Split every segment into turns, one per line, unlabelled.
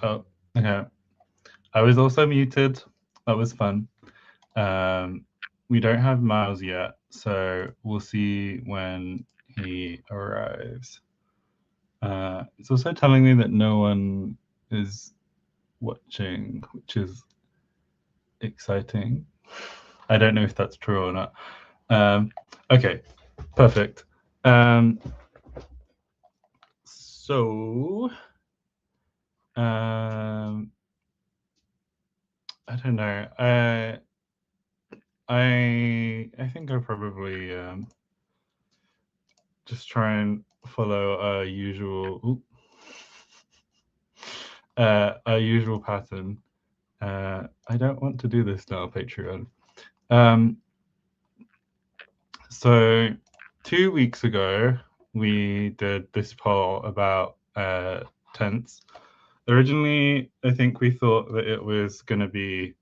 Oh, okay. I was also muted. That was fun. We don't have Miles yet, so we'll see when he arrives. It's also telling me that no one is watching, which is exciting. I don't know if that's true or not. Okay, perfect. So, I don't know. I think I'll probably just try and follow our usual pattern. I don't want to do this now, Patreon. So 2 weeks ago, we did this poll about tense. Originally, I think we thought that it was going to be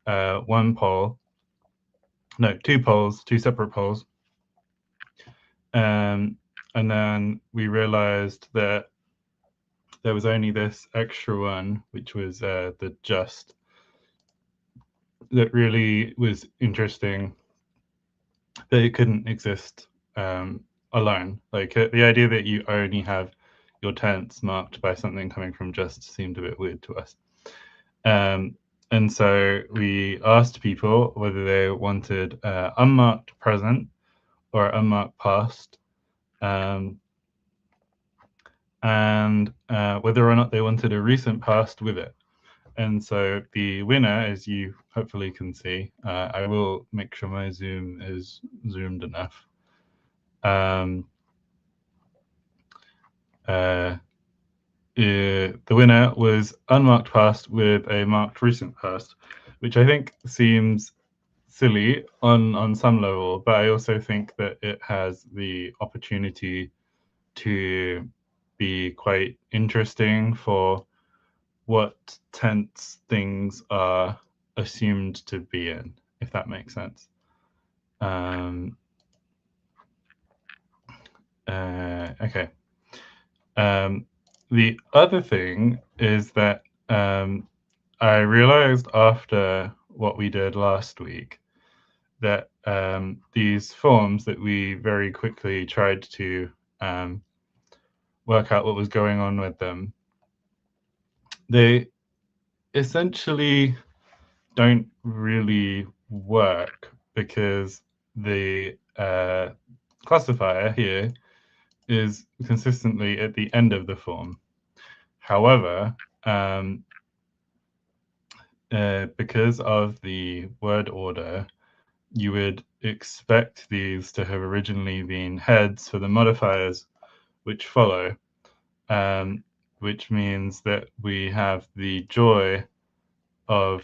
one poll. No, two polls, two separate polls. And then we realized that there was only this extra one, which was the just, that really was interesting, that it couldn't exist alone. Like the idea that you only have your tense marked by something coming from just seemed a bit weird to us. And so we asked people whether they wanted unmarked present or unmarked past, and whether or not they wanted a recent past with it. And so the winner, as you hopefully can see, I will make sure my Zoom is zoomed enough. The winner was unmarked past with a marked recent past, which I think seems silly on some level, but I also think that it has the opportunity to be quite interesting for what tense things are assumed to be in, if that makes sense. Okay. The other thing is that I realized after what we did last week that these forms that we very quickly tried to work out what was going on with them, they essentially don't really work because the classifier here is consistently at the end of the form. However, because of the word order, you would expect these to have originally been heads for the modifiers which follow, which means that we have the joy of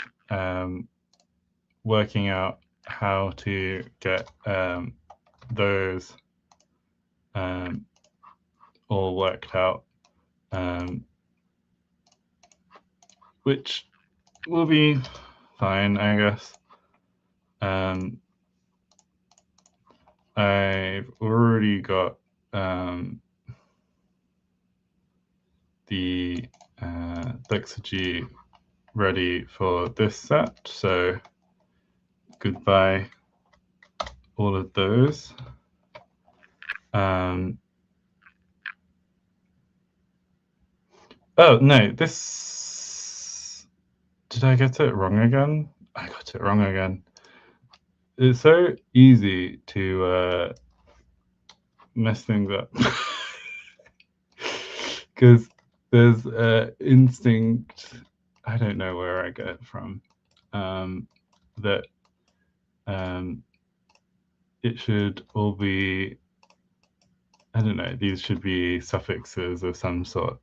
working out how to get those all worked out, which will be fine, I guess. I've already got the Lexagy ready for this set, so goodbye all of those. Oh no, this, did I get it wrong again? I got it wrong again. It's so easy to mess things up because there's instinct, I don't know where I get it from, that it should all be, I don't know, these should be suffixes of some sort.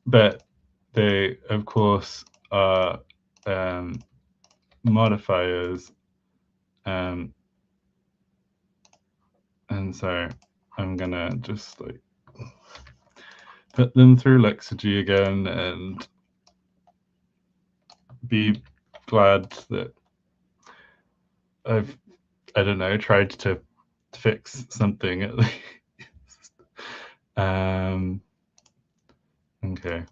But they, of course, are modifiers, and so I'm gonna just like put them through Lexagy again and be glad that I've, I don't know, tried to fix something at least. Okay.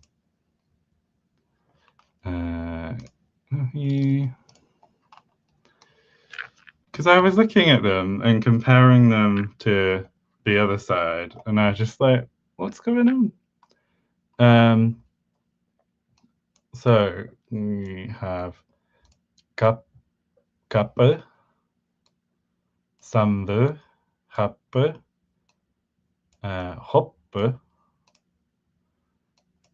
Because I was looking at them and comparing them to the other side, and I was just like, what's going on? So we have kappe, samve, happe, hoppe,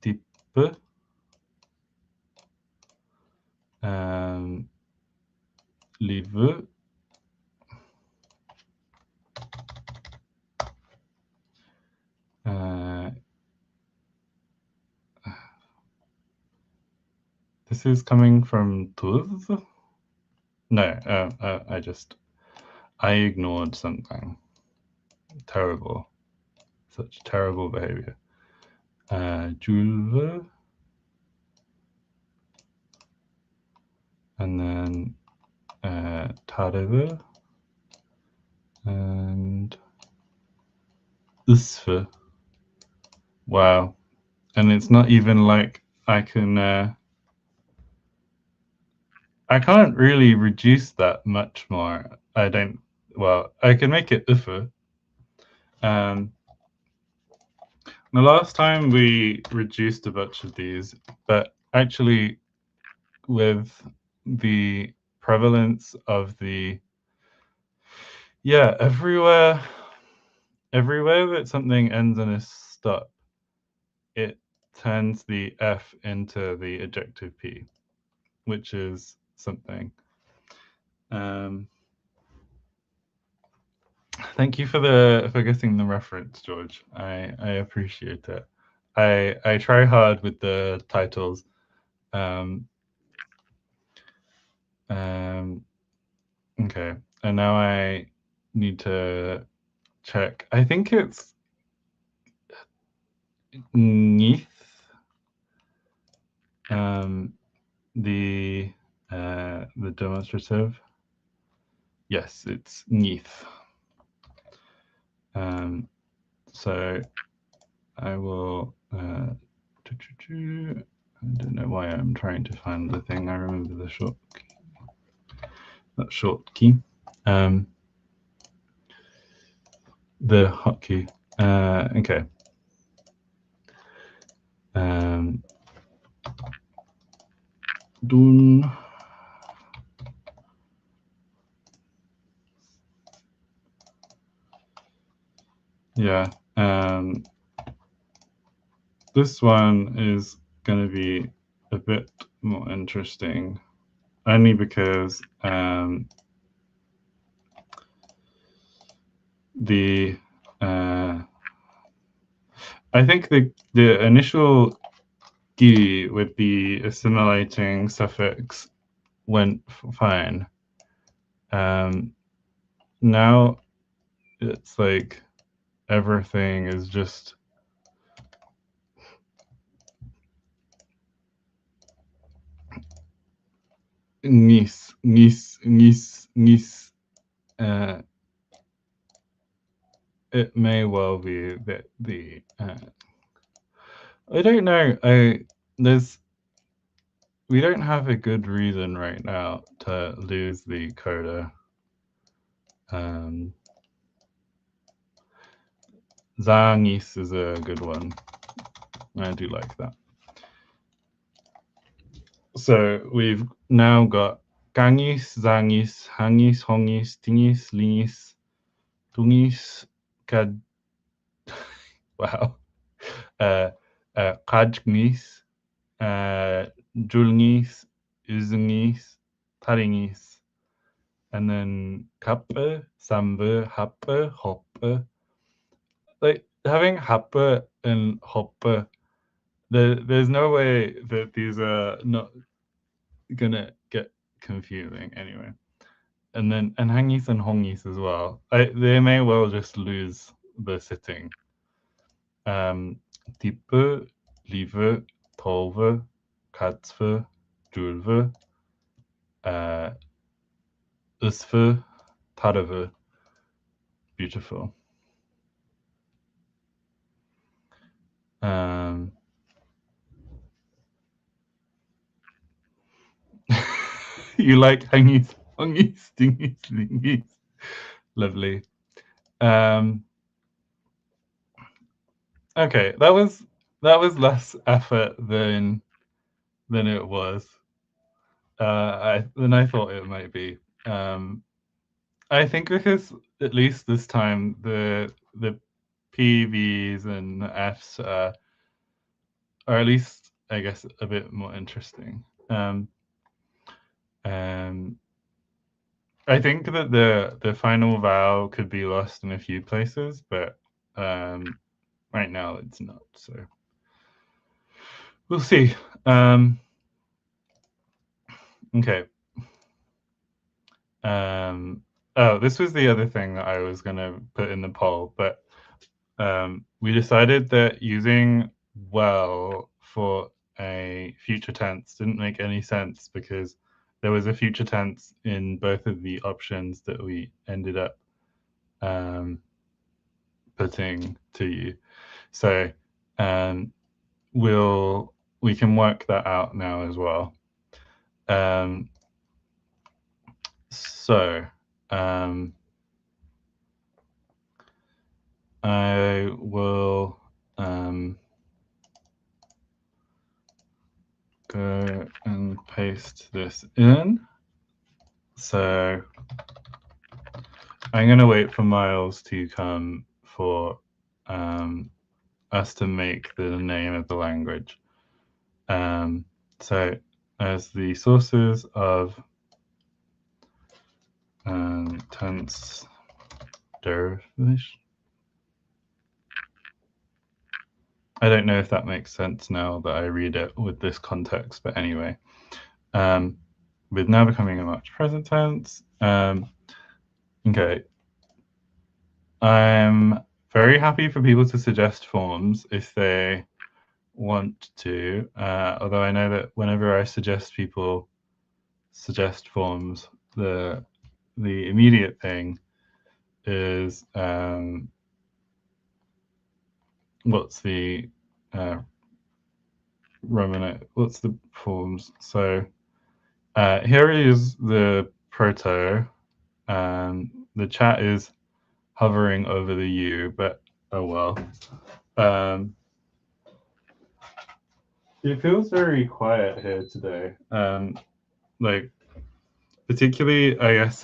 tippe, live, this is coming from Tuz? No, I ignored something. Terrible. Such terrible behavior. Julve. And then Tareve. And Usfe. Wow. And it's not even like I can't really reduce that much more. I can make it Ufe. The last time we reduced a bunch of these, but actually with the prevalence of the, everywhere that something ends in a stop, it turns the F into the adjective P, which is something. Thank you for getting the reference, George. I appreciate it. I try hard with the titles. Okay, and now I need to check. I think it's Neath. The demonstrative. Yes, it's Neath. So I will. I don't know why I'm trying to find the thing. I remember the short key. That short key. The hotkey. Okay. Dun. Yeah. This one is going to be a bit more interesting, only because I think the initial gi with the assimilating suffix went fine. Now it's like everything is just nis. It may well be that the I don't know. We don't have a good reason right now to lose the coda. Zangis is a good one. I do like that. So we've now got gangis, zangis, hangis, hongis, tingis, lingis, tungis, kad. Wow. Kajgnis, julngis, uzungis, taringis, and then kappe, sambe, happe, hoppe. Like having happe and hoppe, there's no way that these are not gonna get confusing anyway. And then hangis and hongis as well. They may well just lose the sitting. Tippe, lieve, tolve, katsve, julve, usve, tarve. Beautiful. You like hangies, hongies, stingies, slingies. Lovely. Okay, that was less effort than it was. Than I thought it might be. I think because at least this time the PVs and the Fs are at least, I guess, a bit more interesting. I think that the final vowel could be lost in a few places, but right now it's not. So we'll see. Okay. Oh, this was the other thing that I was going to put in the poll, but we decided that using well for a future tense didn't make any sense because there was a future tense in both of the options that we ended up putting to you. So we can work that out now as well. So I will go and paste this in. So I'm going to wait for Miles to come for us to make the name of the language. So as the sources of tense derivation. I don't know if that makes sense now that I read it with this context, but anyway, with now becoming a much present tense. Okay, I'm very happy for people to suggest forms if they want to, although I know that whenever I suggest people suggest forms, the immediate thing is what's the what's the forms? So here is the proto. The chat is hovering over the U, but oh well. It feels very quiet here today. Like particularly, I guess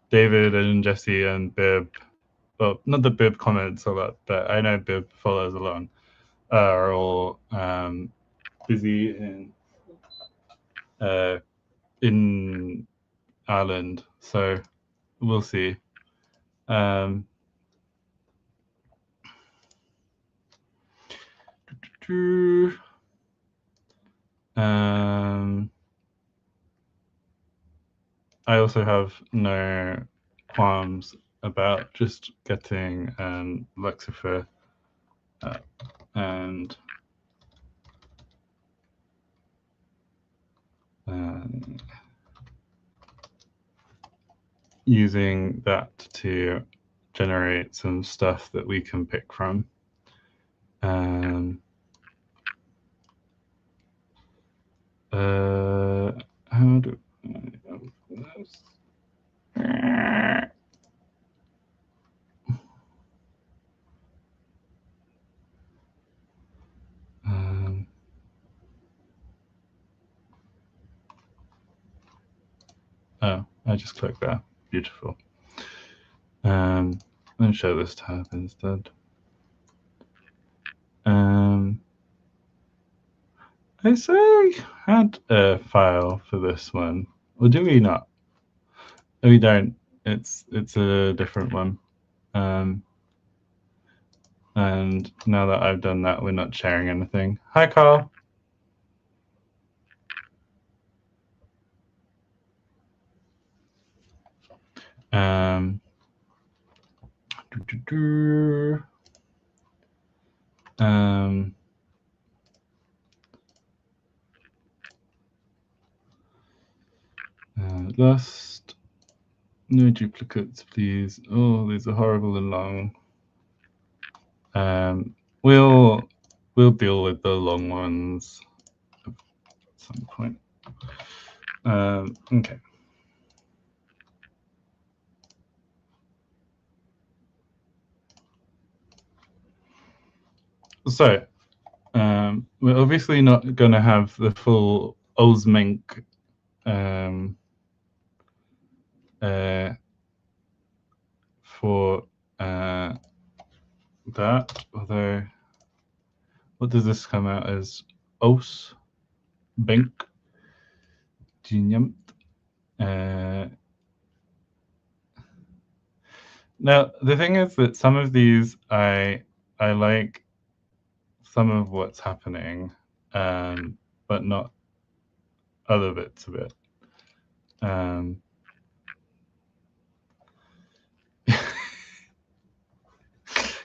David and Jesse and Bib. Well, not that Bib comments a lot, but I know Bib follows along. Are all busy in Ireland, so we'll see. I also have no qualms about just getting Lexifer and using that to generate some stuff that we can pick from. How do I open this? Oh, I just clicked that. Beautiful. Let's show this tab instead. I say had a file for this one, or do we not? We don't. It's a different one. And now that I've done that, we're not sharing anything. Hi, Carl. Last No duplicates, please. Oh, these are horrible and long. We'll deal with the long ones at some point. Okay. So we're obviously not going to have the full Osmink for that, although what does this come out as? Os Bink Genium. Now the thing is that some of these I like some of what's happening, but not other bits of it.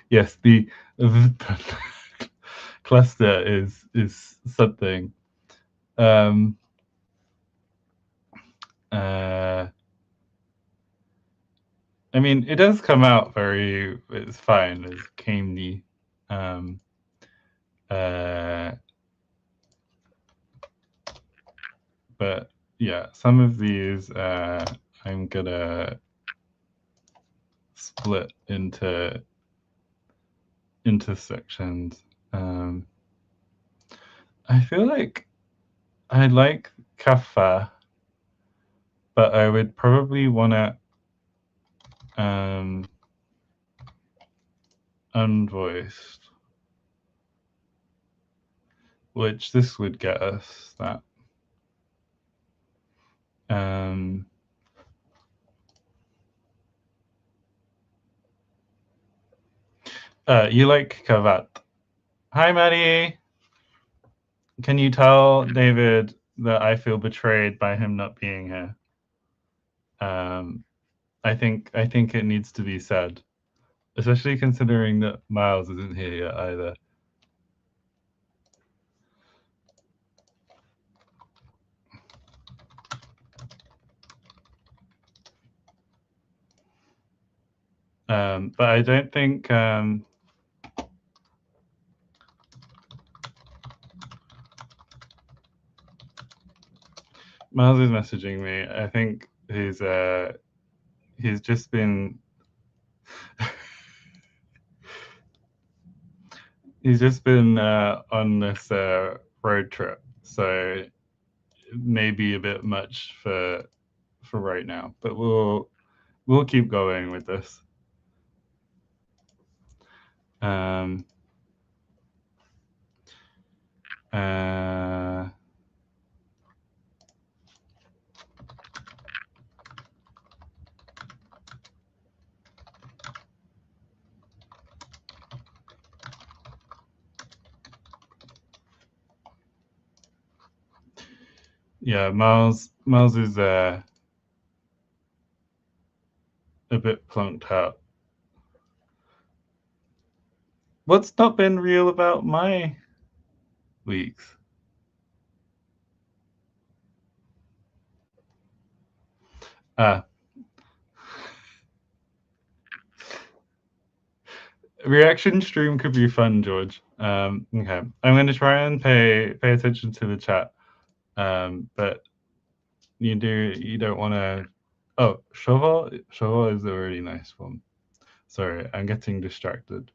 Yes, the cluster is something. I mean, it does come out very. It's fine as Kamey. But yeah, some of these I'm gonna split into sections. I feel like I like Kaffa, but I would probably want to unvoiced, which this would get us that. You like Kavat. Hi, Maddie. Can you tell David that I feel betrayed by him not being here? I think it needs to be said, especially considering that Miles isn't here yet either. But I don't think Miles is messaging me. I think he's just been on this road trip, so it may be a bit much for right now. But we'll keep going with this. Yeah, Miles is a bit plunked out. What's not been real about my weeks? Reaction stream could be fun, George. Okay, I'm going to try and pay attention to the chat. But you don't want to. Oh, Shovel is a really nice one. Sorry, I'm getting distracted.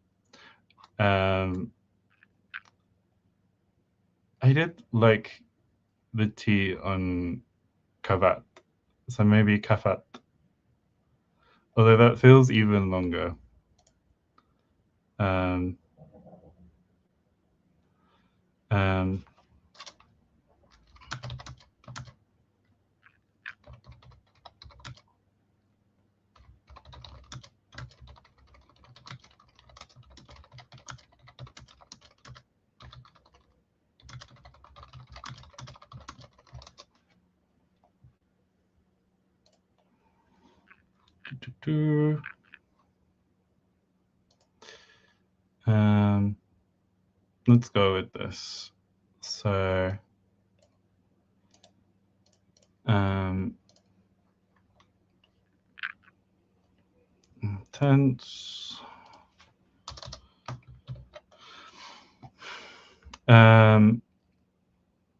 I did like the T on Kavat, so maybe Kafat. Although that feels even longer. Um, let's go with this. So, tense.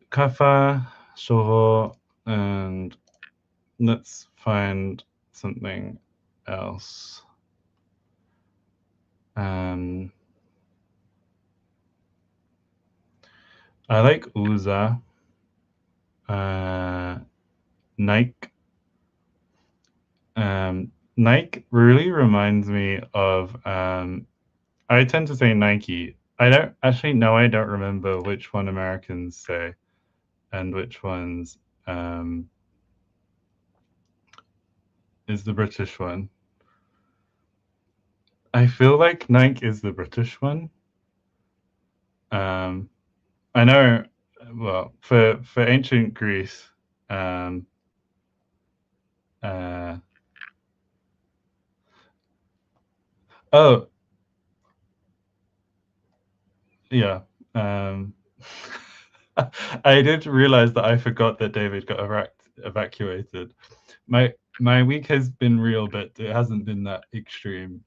Kafa, shoho, and let's find something else. I like uza. Nike. Nike really reminds me of. I tend to say Nike. I don't remember which one Americans say, and which ones is the British one. I feel like Nike is the British one. I know. Well, for ancient Greece. Oh, yeah. I did realize that I forgot that David got evacuated. My week has been real, but it hasn't been that extreme.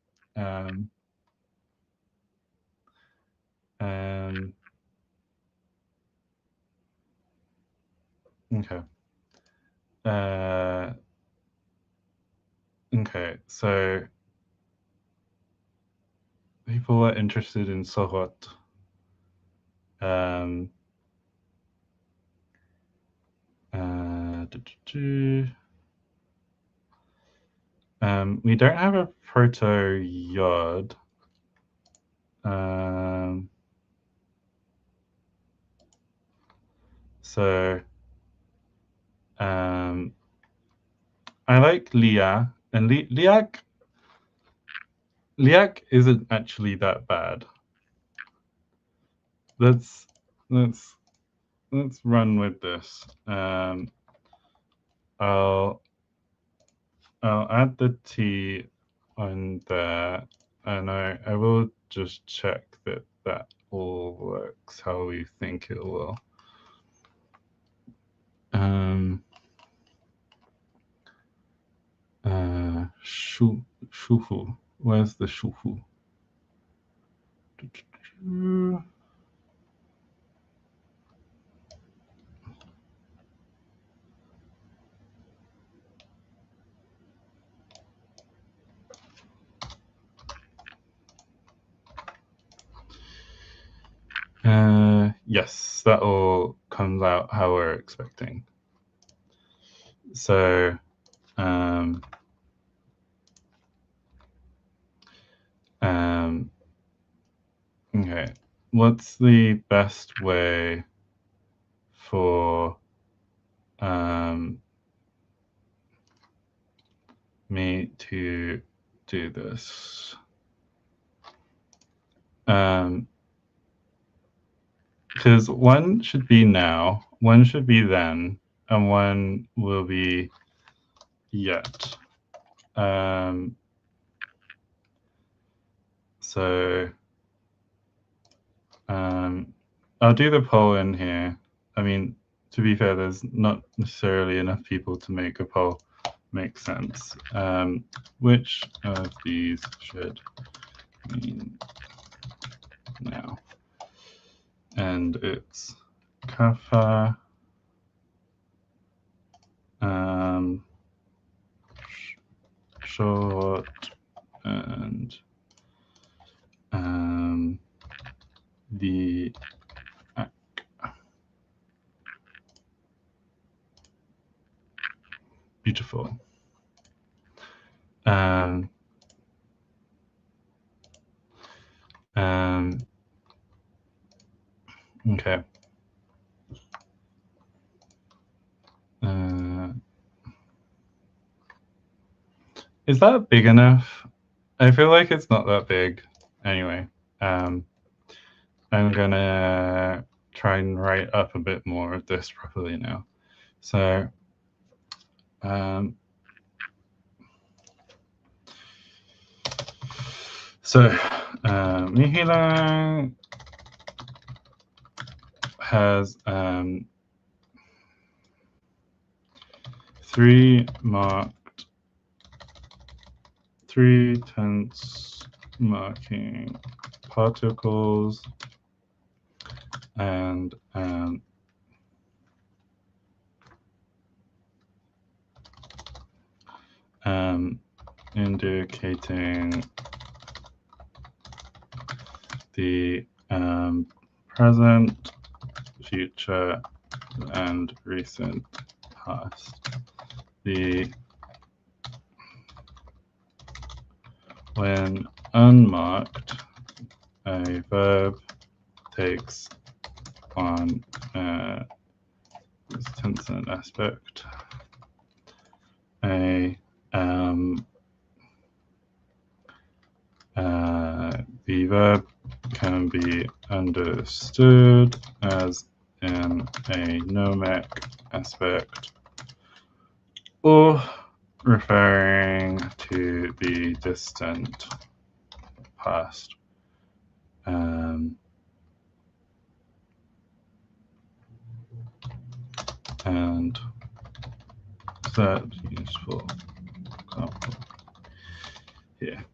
Okay. Okay, so people are interested in Sorot. We don't have a proto-yod. So I like Liak, and Liak isn't actually that bad. Let's run with this. I'll add the T on there, and I will just check that all works how we think it will. Shufu. Where's the shufu? Yes, that all comes out how we're expecting. So, okay, what's the best way for me to do this? Because one should be now, one should be then, and one will be yet. So I'll do the poll in here. I mean, to be fair, there's not necessarily enough people to make a poll make sense. Which of these should mean now? And it's kafa, short, and the beautiful. Okay. Is that big enough? I feel like it's not that big. Anyway, I'm gonna try and write up a bit more of this properly now. So, Mihila has 3 3 tense marking particles and indicating the present, future, and recent past. When unmarked, a verb takes on this tense and aspect. The verb can be understood as in a nomic aspect or referring to the distant past. And that's useful example here.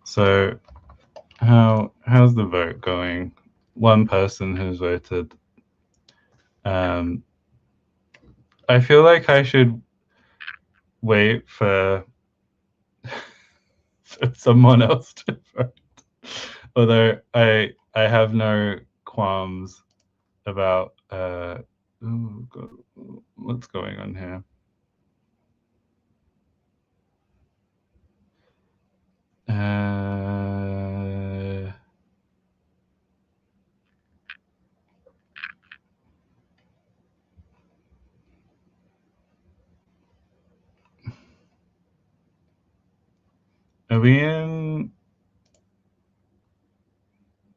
So how's the vote going? One person has voted. I feel like I should wait for someone else to vote. Although I have no qualms about oh God, what's going on here. Are we in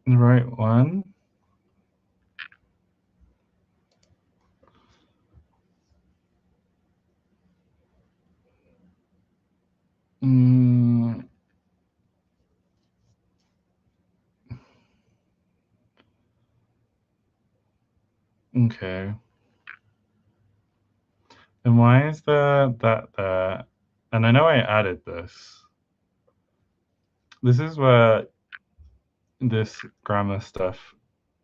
the right one? Okay. And why is that there? And I know I added this. This is where this grammar stuff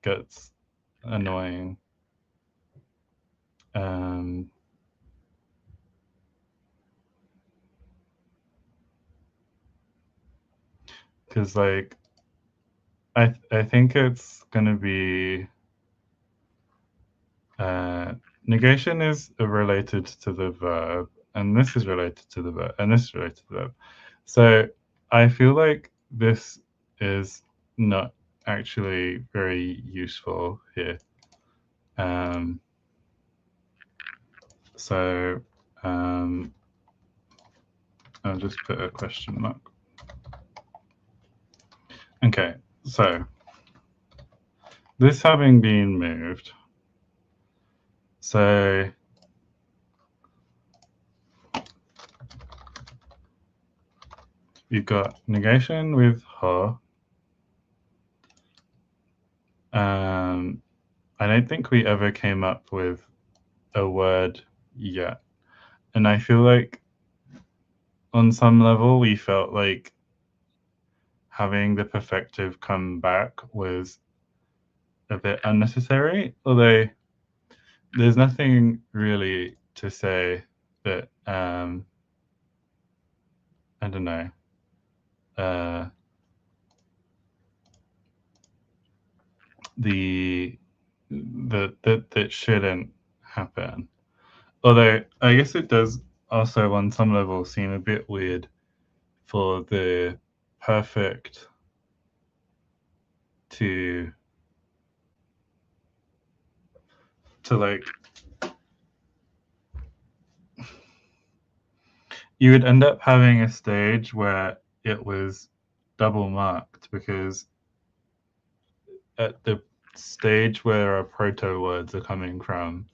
gets annoying. Because like I think it's gonna be negation is related to the verb, and this is related to the verb, and this is related to the verb. So I feel like this is not actually very useful here. So I'll just put a question mark. Okay, so this having been moved, so you've got negation with her. I don't think we ever came up with a word yet. And I feel like on some level we felt like having the perfective come back was a bit unnecessary, although there's nothing really to say that I don't know, that shouldn't happen. Although I guess it does also on some level seem a bit weird for the perfect to like, you would end up having a stage where it was double marked, because at the stage where our proto words are coming from,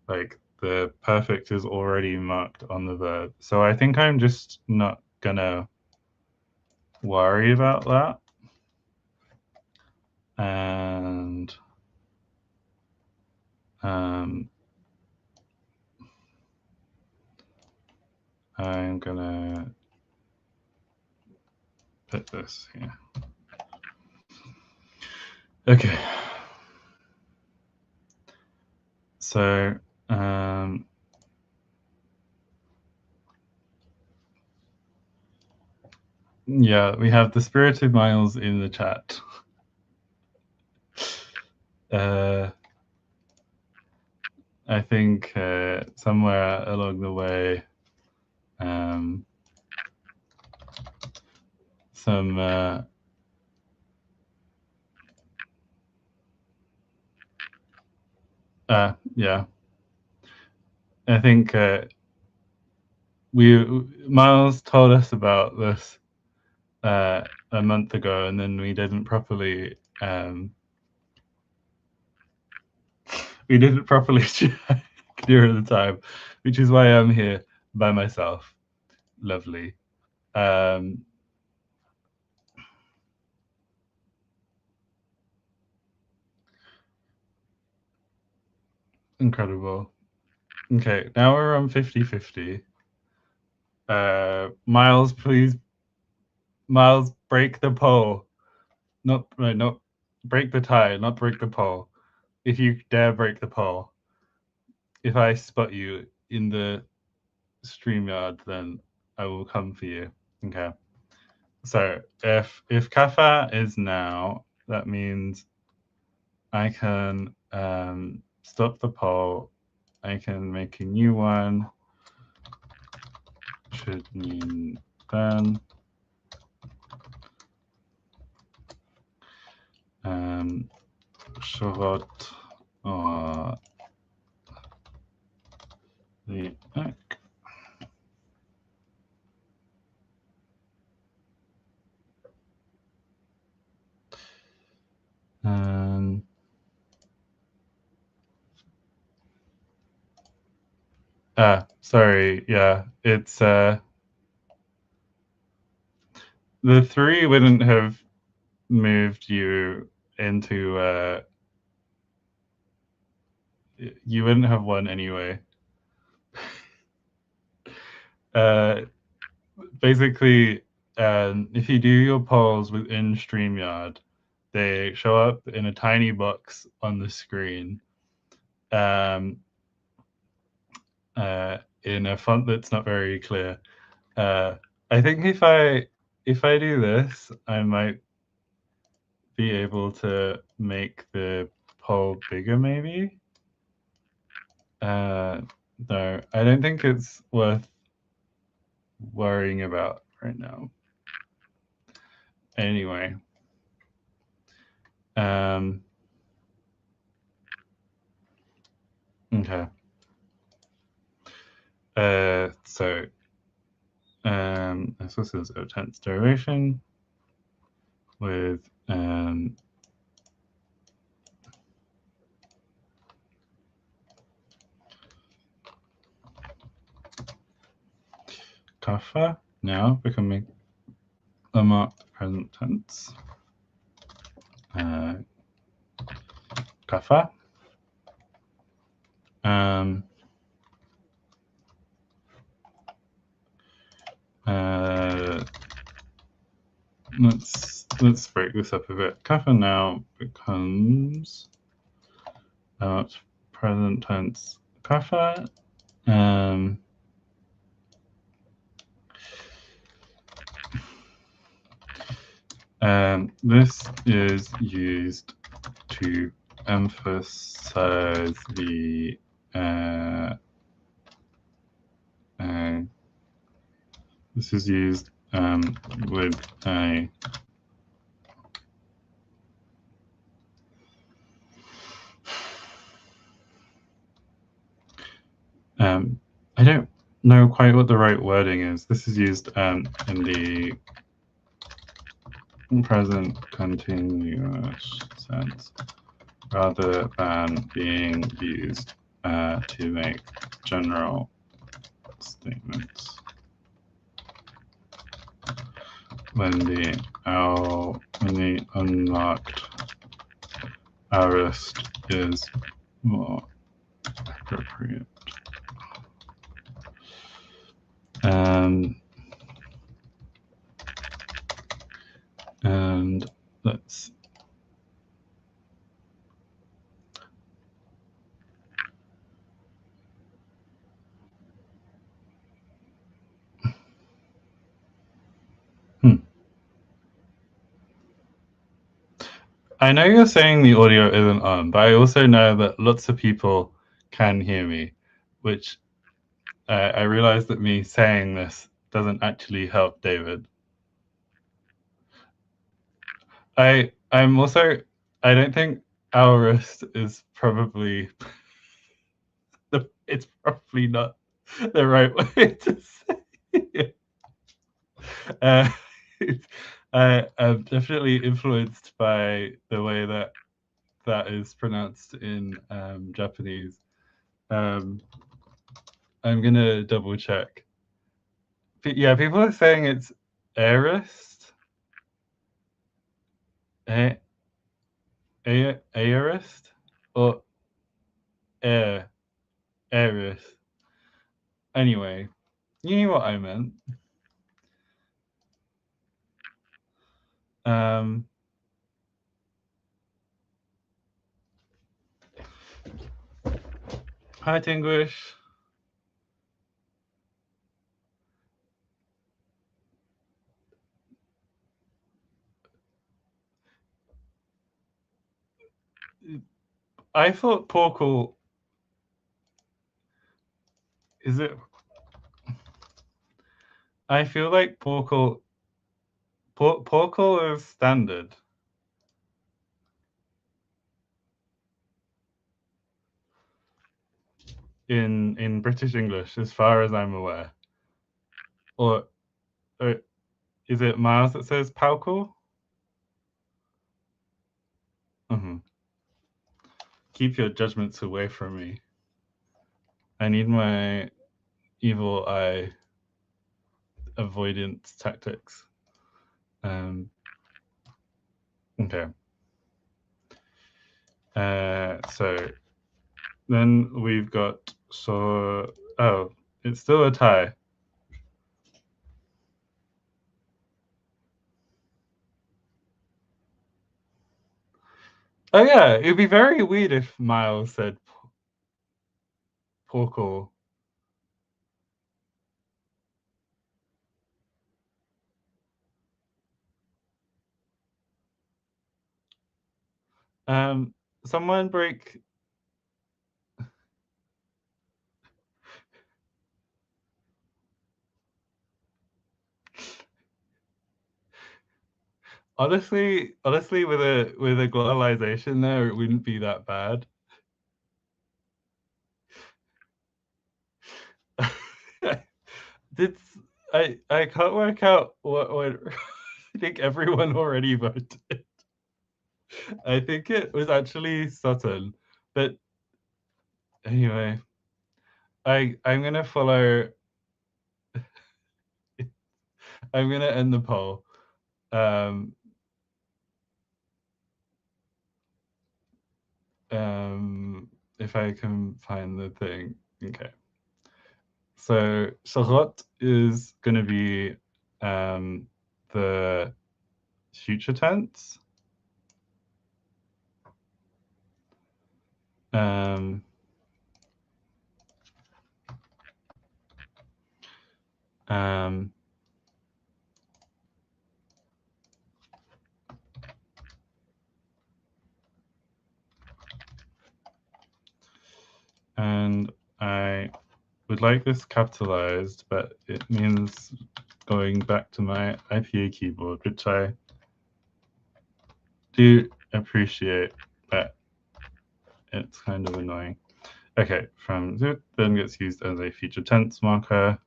like the perfect is already marked on the verb. So I think I'm just not gonna worry about that. and I'm gonna put this here. Okay. So yeah, we have the spirited Miles in the chat. I think somewhere along the way, some yeah, I think Miles told us about this a month ago, and then we didn't properly check during the time, which is why I'm here by myself. Lovely. Incredible. Okay, now we're on 50-50. Miles, please. Miles, break the poll. Not break the tie, not break the poll. If you dare break the poll, if I spot you in the StreamYard, then I will come for you. Okay. So if Kafa is now, that means I can stop the poll. I can make a new one. Should mean then. Shorot or the back. Sorry, yeah, it's the 3 wouldn't have moved you into you wouldn't have won anyway. Basically, if you do your polls within StreamYard, they show up in a tiny box on the screen in a font that's not very clear. I think if I do this, I might be able to make the poll bigger, maybe. No, I don't think it's worth worrying about right now. Anyway, okay. So this is a tense derivation with Kafa now becoming a marked present tense. Kafa. Let's break this up a bit. Kafa now becomes present tense Kafa. This is used to emphasize the this is used with a I don't know quite what the right wording is. This is used in the present continuous sense rather than being used to make general statements. When the unmarked aorist is more appropriate. And let's I know you're saying the audio isn't on, but I also know that lots of people can hear me, which I realize that me saying this doesn't actually help David. I'm also, I don't think aorist is probably, it's probably not the right way to say it. I'm definitely influenced by the way that is pronounced in Japanese. I'm gonna double check. But yeah, people are saying it's aorist, aorist, or aorist. Anyway, you knew what I meant. Hi, Tinglish. I thought porcal. Is it? I feel like porcal. Porcal is standard in British English, as far as I'm aware. Or is it Miles that says palcal? Keep your judgments away from me. I need my evil eye avoidance tactics. Okay. So then we've got oh, it's still a tie. Oh yeah, it'd be very weird if Miles said porcal. Someone break. Honestly, with a globalization there, it wouldn't be that bad. I can't work out what I think everyone already voted. I think it was actually Sutton, but anyway, I'm gonna follow. I'm gonna end the poll. If I can find the thing. Okay. So Charlotte is going to be the future tense. And I would like this capitalized, but it means going back to my IPA keyboard, which I do appreciate, but it's kind of annoying. Okay, from Zoot then gets used as a future tense marker.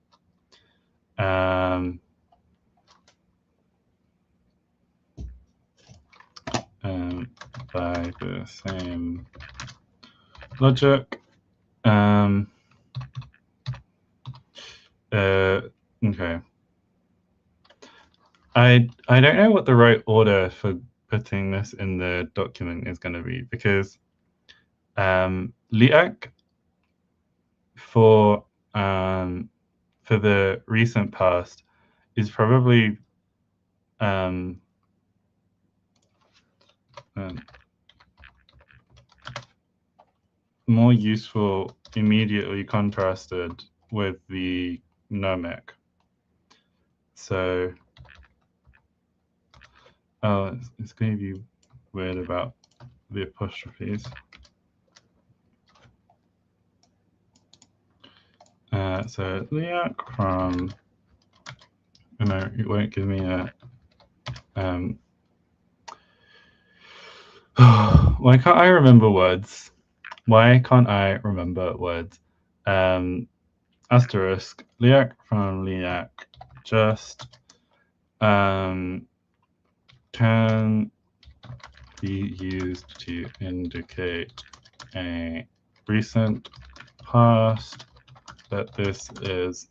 By the same logic. Okay. I don't know what the right order for putting this in the document is going to be, because LHAB for the recent past is probably more useful immediately contrasted with the nomic. So, it's going to be weird about the apostrophes. So LHAB from, it won't give me a, why can't I remember words? Why can't I remember words? Asterisk, LHAB from LHAB just can be used to indicate a recent past that this is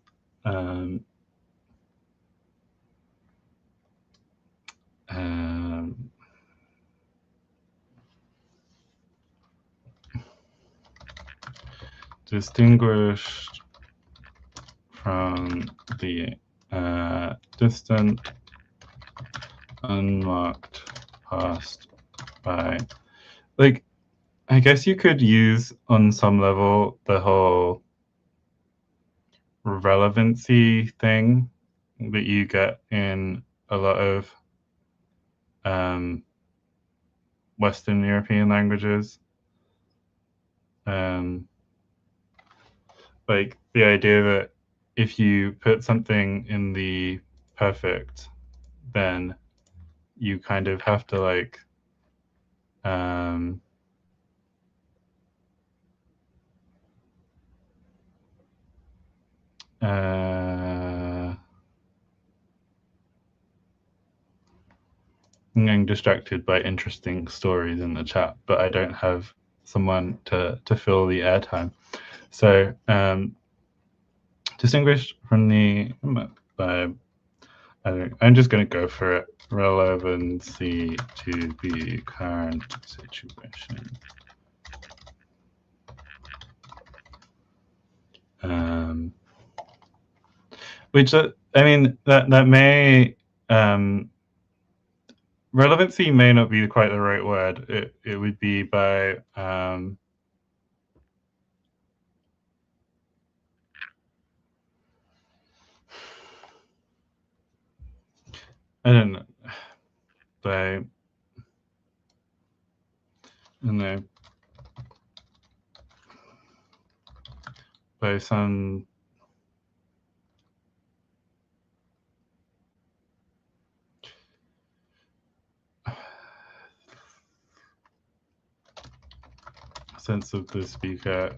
distinguished from the distant unmarked past by, like, I guess you could use on some level the whole relevancy thing that you get in a lot of Western European languages. Like the idea that if you put something in the perfect, then you kind of have to like I'm getting distracted by interesting stories in the chat, but I don't have someone to fill the airtime. So distinguished from the by, I'm just going to go for it. Relevancy to the current situation. Which I mean that may relevancy may not be quite the right word. It would be by I don't know, by, I don't know, by some sense of the speaker.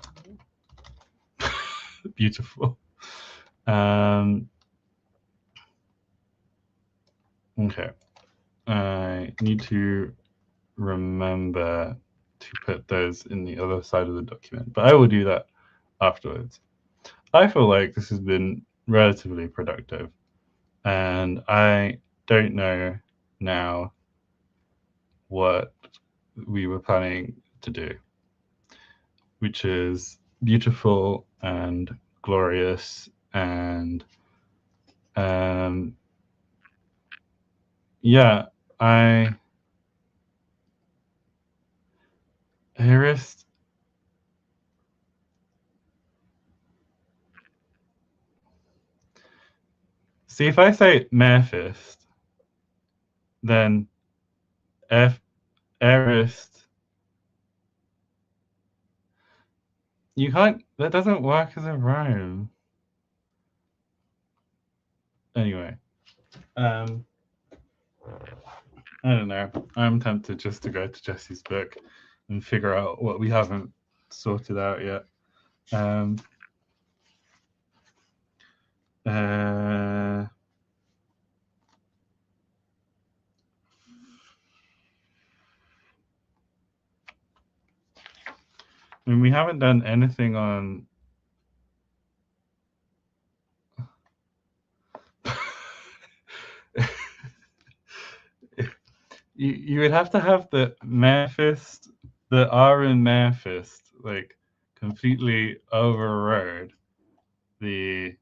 Beautiful. Okay. I need to remember to put those in the other side of the document, but I will do that afterwards. I feel like this has been relatively productive, and I don't know now what we were planning to do, which is beautiful and glorious and yeah, I just see if I say Merfist, then Erist. You can't. That doesn't work as a rhyme. Anyway, I don't know. I'm tempted just to go to Jesse's book and figure out what we haven't sorted out yet. I mean, we haven't done anything on You would have to have the manifest, the R in manifest, like completely overrode the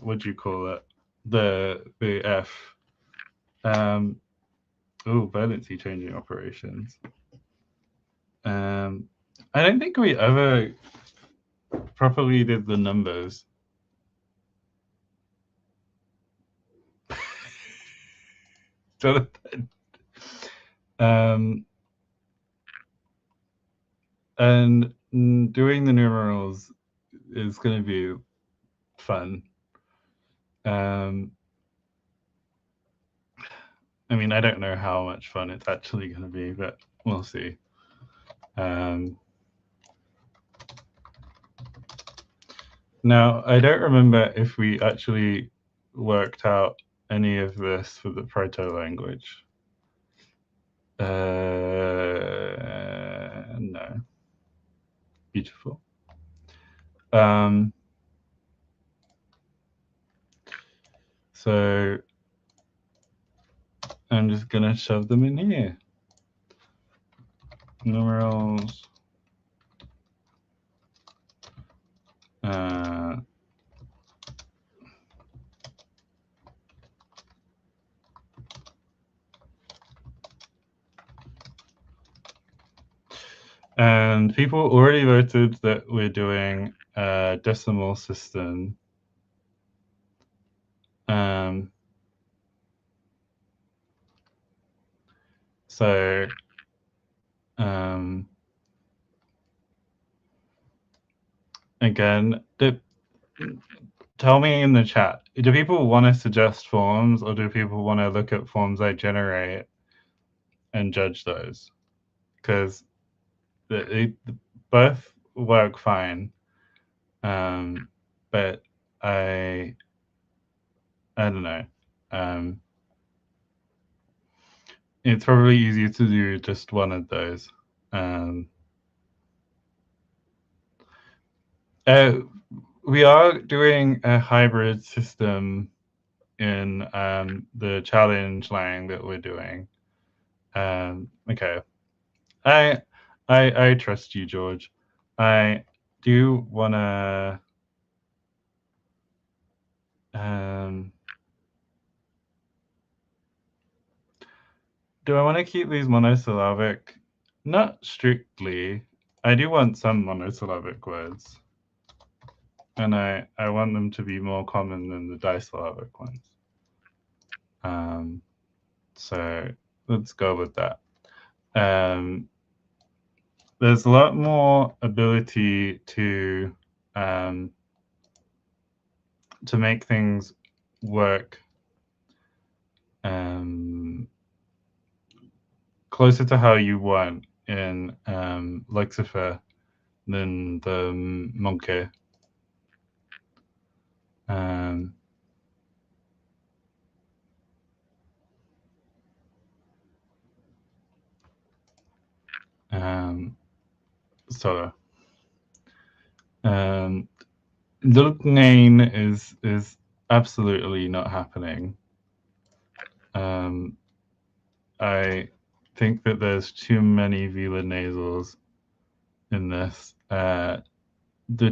what do you call it? The F. Valency changing operations. I don't think we ever properly did the numbers. Jonathan. And doing the numerals is going to be fun. I mean, I don't know how much fun it's actually going to be, but we'll see. Now, I don't remember if we actually worked out any of this for the proto-language. No. Beautiful. So I'm just going to shove them in here. Numerals. And people already voted that we're doing a decimal system. So again, tell me in the chat, do people want to suggest forms, or do people want to look at forms I generate and judge those? Because both work fine, but I don't know. It's probably easier to do just one of those. We are doing a hybrid system in the challenge line that we're doing. Okay, I trust you, George. I do want to. Do I want to keep these monosyllabic? Not strictly. I do want some monosyllabic words. And I want them to be more common than the disyllabic ones. So let's go with that. There's a lot more ability to make things work closer to how you want in Lexifer than the monkey. So Lugnain is absolutely not happening. I think that there's too many velar nasals in this. The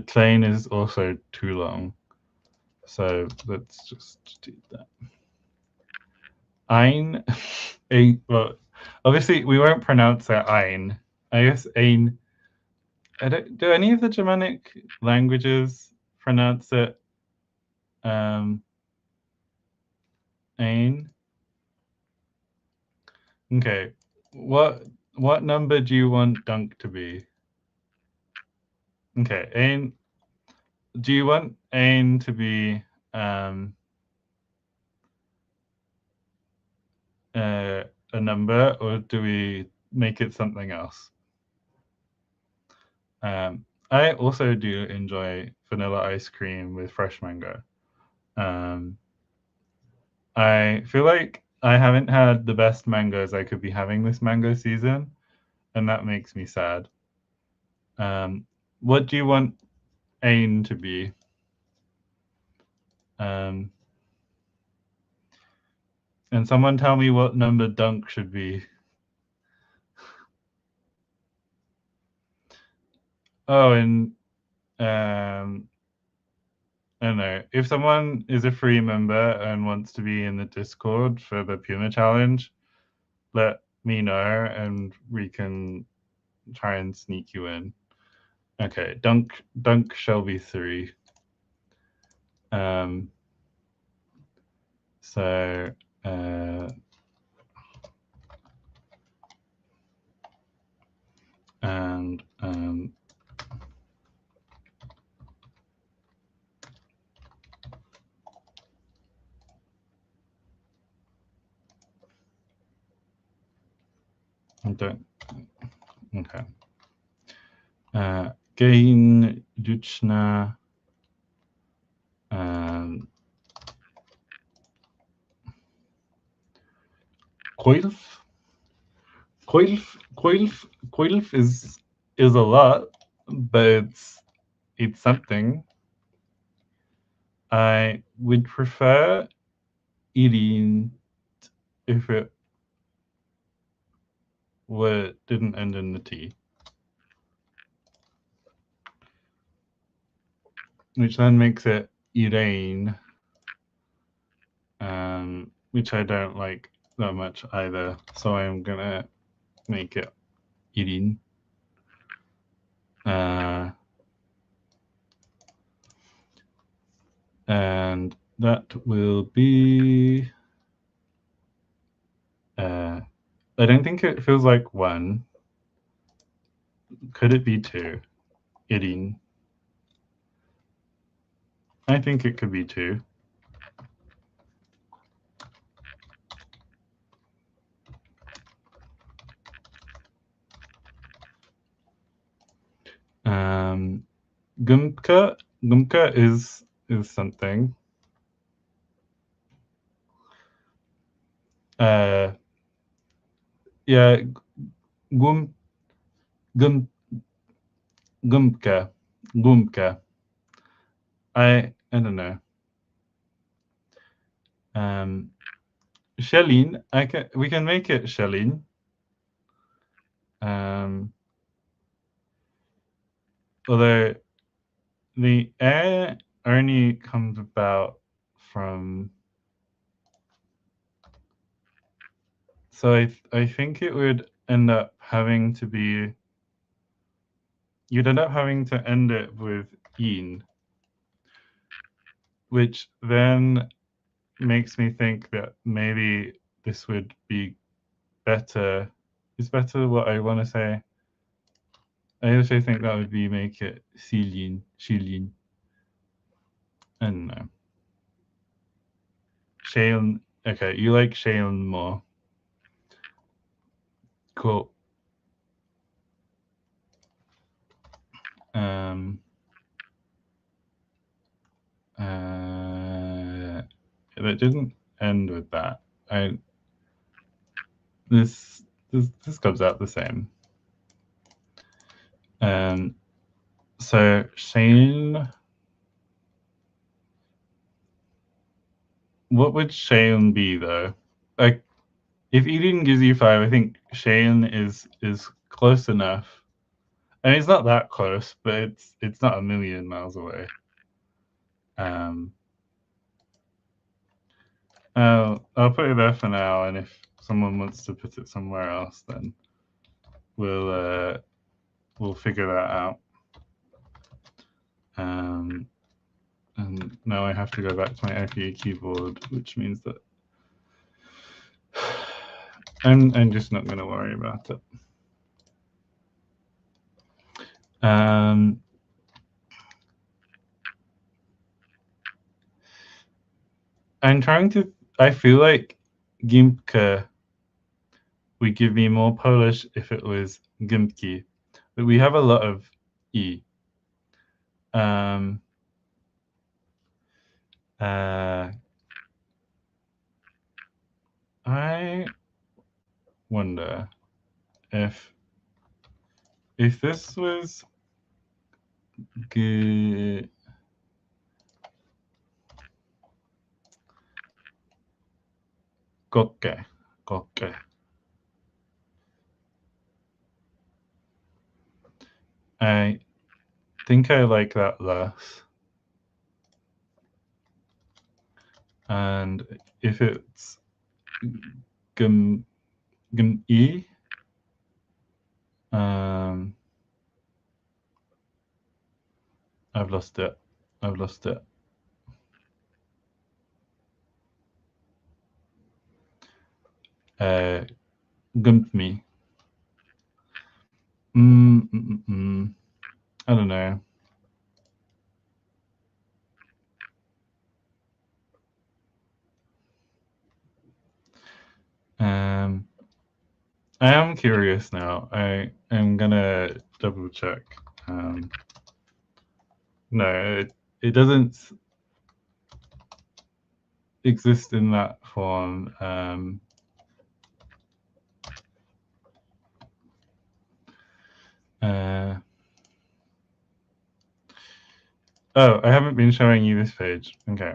train is also too long. So let's just do that. Ein, well, obviously we won't pronounce that ein. I guess ein. Do any of the Germanic languages pronounce it ein? Okay. What number do you want dunk to be? Okay, ein. Do you want ein to be a number, or do we make it something else? I also do enjoy vanilla ice cream with fresh mango. I feel like I haven't had the best mangoes I could be having this mango season, and that makes me sad. What do you want ein to be? And someone tell me what number dunk should be. Oh, and I don't know. If someone is a free member and wants to be in the Discord for the Puma challenge, let me know and we can try and sneak you in. Okay, dunk shall be 3. So and don't. Okay. Gain Duchna. Coilf. Coilf is a lot, but it's something. I would prefer eating if it didn't end in the T, which then makes it Irene, which I don't like that much either. So I'm gonna make it Irene. And that will be. I don't think it feels like 1. Could it be 2? Irene. I think it could be 2. Gumka is something. Yeah, Gumka. I don't know. Shelline. We can make it Shelline. Although the air only comes about from. So I think it would end up having to be. You'd end up having to end it with "in," which then makes me think that maybe this would be better. Is better what I want to say. I also think that would be make it Shilin. I don't know. Shailin. Okay, you like Shailin more. Cool. It didn't end with that. This comes out the same. So Shane, what would Shane be though? Like, if Eden gives you 5, I think Shane is close enough. I mean, it's not that close, but it's not a million miles away. I'll put it there for now, and if someone wants to put it somewhere else, then we'll figure that out. And now I have to go back to my IPA keyboard, which means that I'm just not going to worry about it. I'm trying to. I feel like Gimke would give me more Polish if it was Gimki, but we have a lot of E. I wonder if this was good. 곱게, 곱게. I think I like that less. And if it's gum e, I've lost it. I've lost it. Gump me. I don't know. I am curious now. I am gonna double check. No, it doesn't exist in that form. Oh, I haven't been showing you this page. Okay.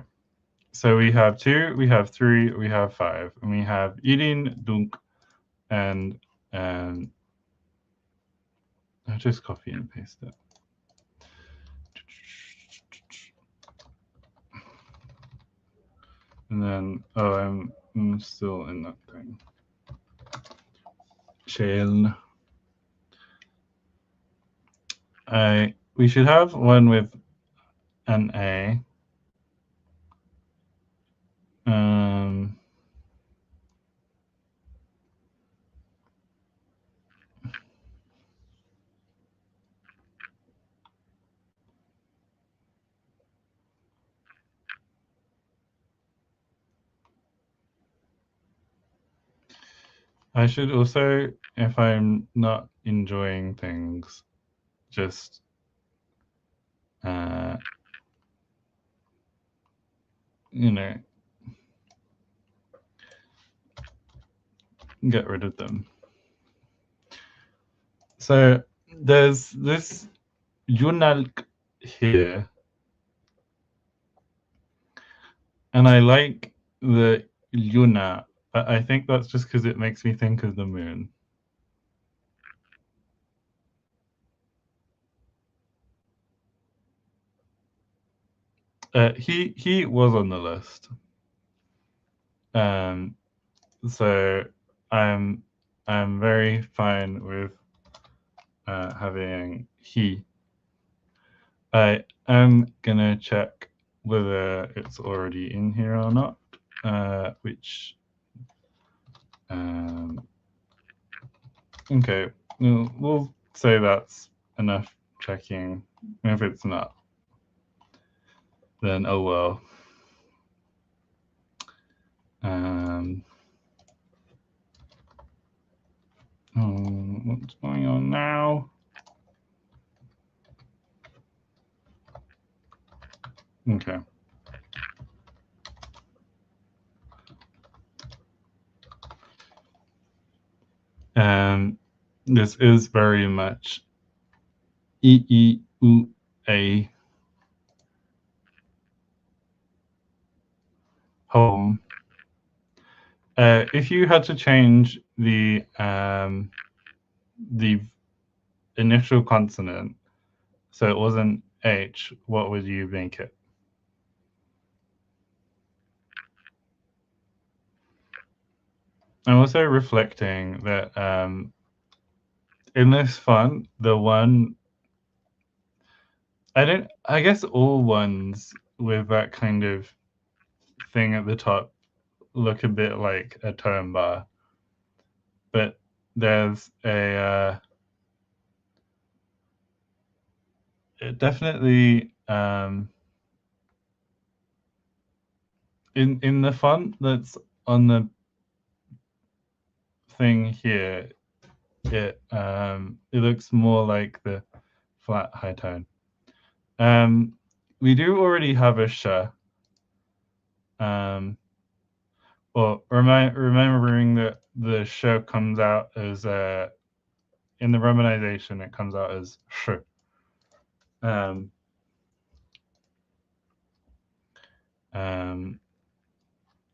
So we have 2, we have 3, we have 5, and we have eating, dunk, and I'll just copy and paste it. And then, oh, I'm still in that thing. Shale. We should have one with an A. I should also, if I'm not enjoying things, just you know, get rid of them. So there's this Yunalk here, and I like the Yuna, but I think that's just because it makes me think of the moon. He was on the list. So I'm very fine with having he. I am gonna check whether it's already in here or not, which okay, we'll say that's enough checking. If it's not, then oh well. What's going on now? Okay. This is very much E-E-U-A home. If you had to change the initial consonant so it wasn't H, what would you make it? I'm also reflecting that in this font, the one, I guess all ones with that kind of thing at the top look a bit like a tone bar, but there's a it definitely in the font that's on the thing here, it looks more like the flat high tone. We do already have a sh. Well, remembering that the sh comes out as in the romanization, it comes out as sh.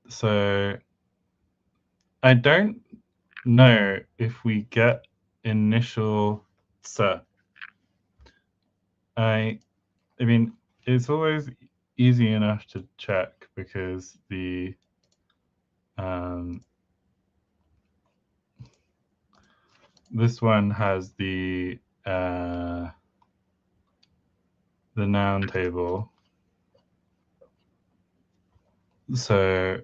So I don't know if we get initial tse. I mean, it's always easy enough to check because this one has the noun table. So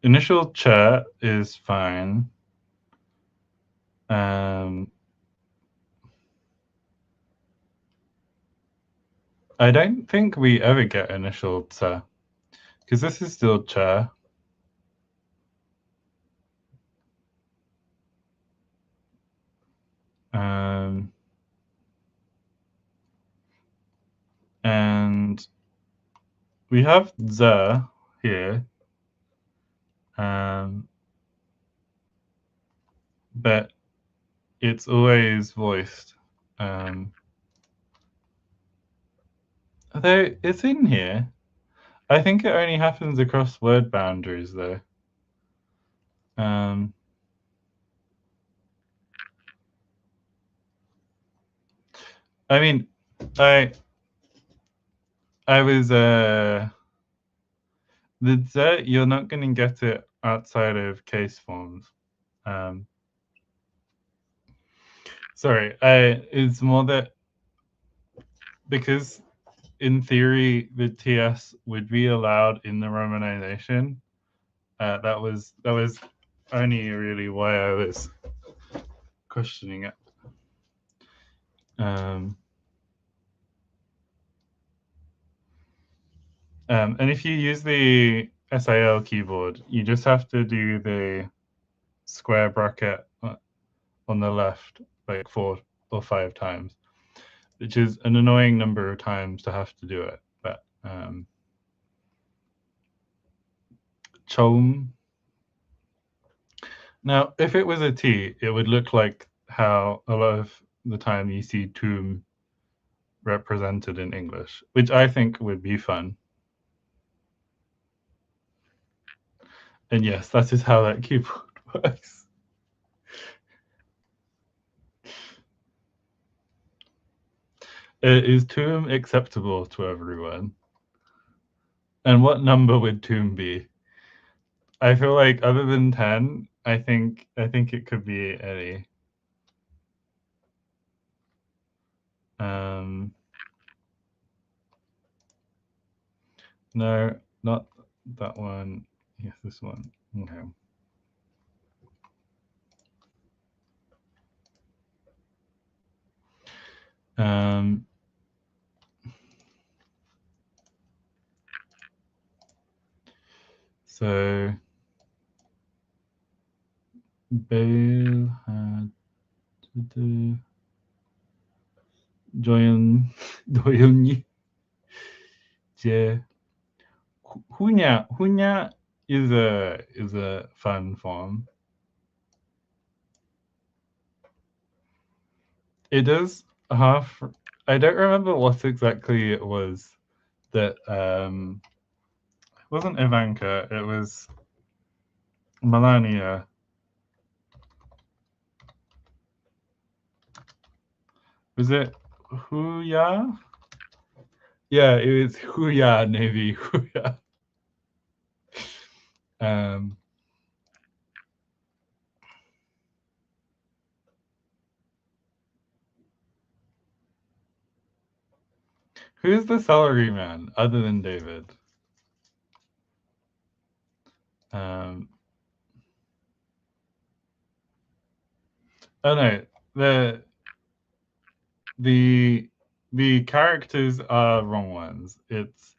initial che is fine. I don't think we ever get initial tse because this is still che. And we have ze here, but it's always voiced. Although it's in here. I think it only happens across word boundaries, though. I mean, I was the z, you're not going to get it outside of case forms. Sorry, it's more that because in theory the ts would be allowed in the romanization. That was only really why I was questioning it. And if you use the SIL keyboard, you just have to do the square bracket on the left like 4 or 5 times, which is an annoying number of times to have to do it. But chom. Now, if it was a T, it would look like how a lot of the time you see tomb represented in English, which I think would be fun. And yes, that is how that keyboard works. Is tomb acceptable to everyone? And what number would tomb be? I feel like other than 10, I think it could be any. No, not that one. Yes, this one. Okay. So Bale had to join doyunni je hunya is a fun form. It is half. I don't remember what exactly it was that it wasn't Ivanka, it was Melania. Was it Huya? Yeah, it was Huya Navy. Huya. Who's the salary man other than David? Oh no, the characters are wrong ones. It's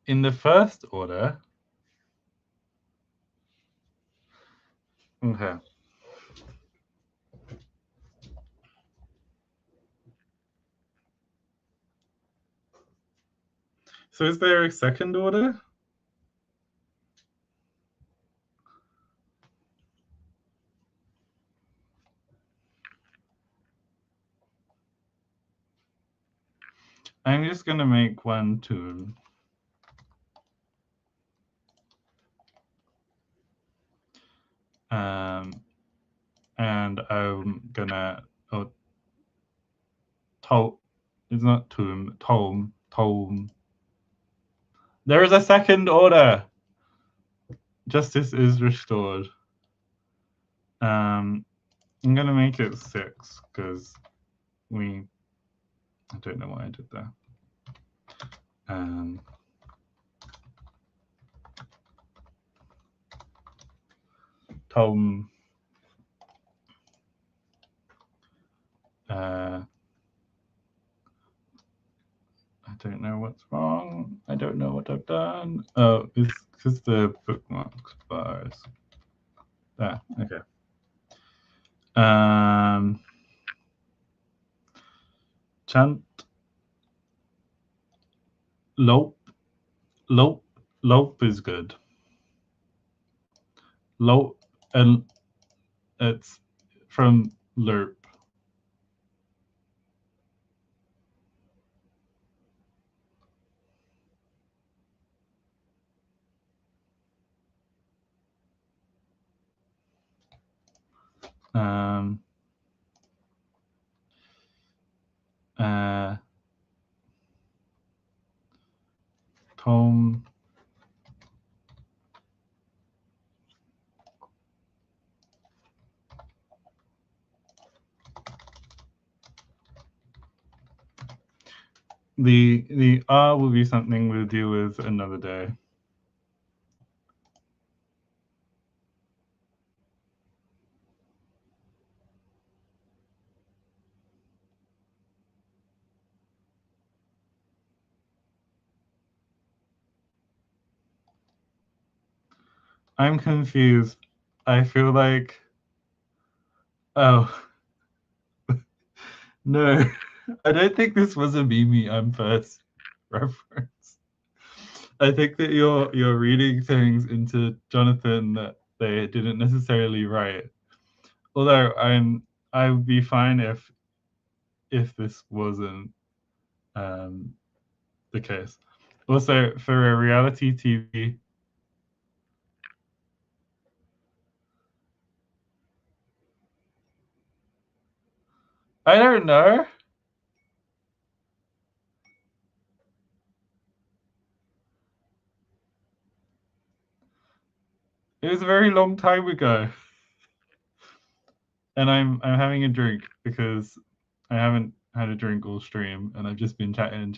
in the first order. Okay. So is there a second order? I'm just going to make one tune. And I'm gonna, it's not tome. There is a second order. Justice is restored. I'm gonna make it 6 because I don't know why I did that. Tome. I don't know what's wrong. I don't know what I've done. Oh, it's because the bookmarks bars. Ah, okay. Chant. Lope is good. Lope, and it's from lerp. Tome. The R will be something we'll deal with another day. I'm confused. I feel like, oh, no, I don't think this was a I'm first reference. I think that you're reading things into Jonathan that they didn't necessarily write. Although I would be fine if this wasn't the case. Also, for a reality TV, I don't know. It was a very long time ago. And I'm having a drink because I haven't had a drink all stream, and I've just been chatting.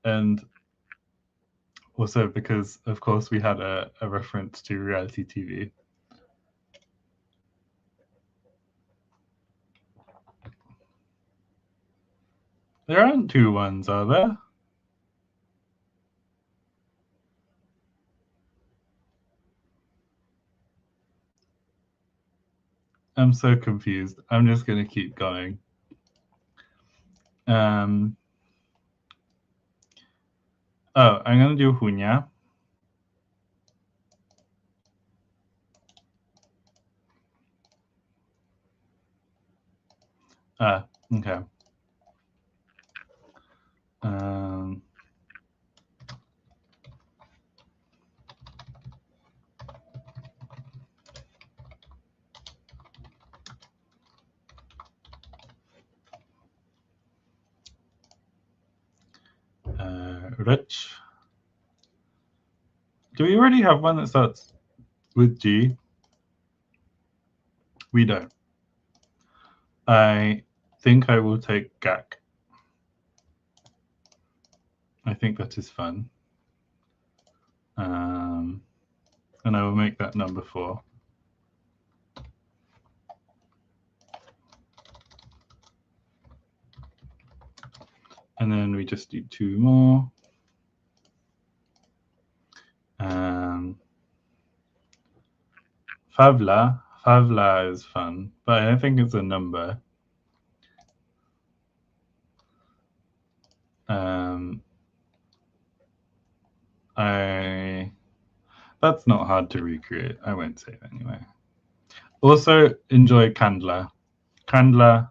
And also because, of course, we had a reference to reality TV. There aren't 2 ones, are there? I'm so confused. I'm just going to keep going. I'm going to do Hunya. Okay. Rich. Do we already have one that starts with G? We don't. I think I will take Gak. I think that is fun. And I will make that number 4. And then we just do 2 more. Favla is fun, but I don't think it's a number. That's not hard to recreate. I won't say it anyway. Also enjoy Candla. Candla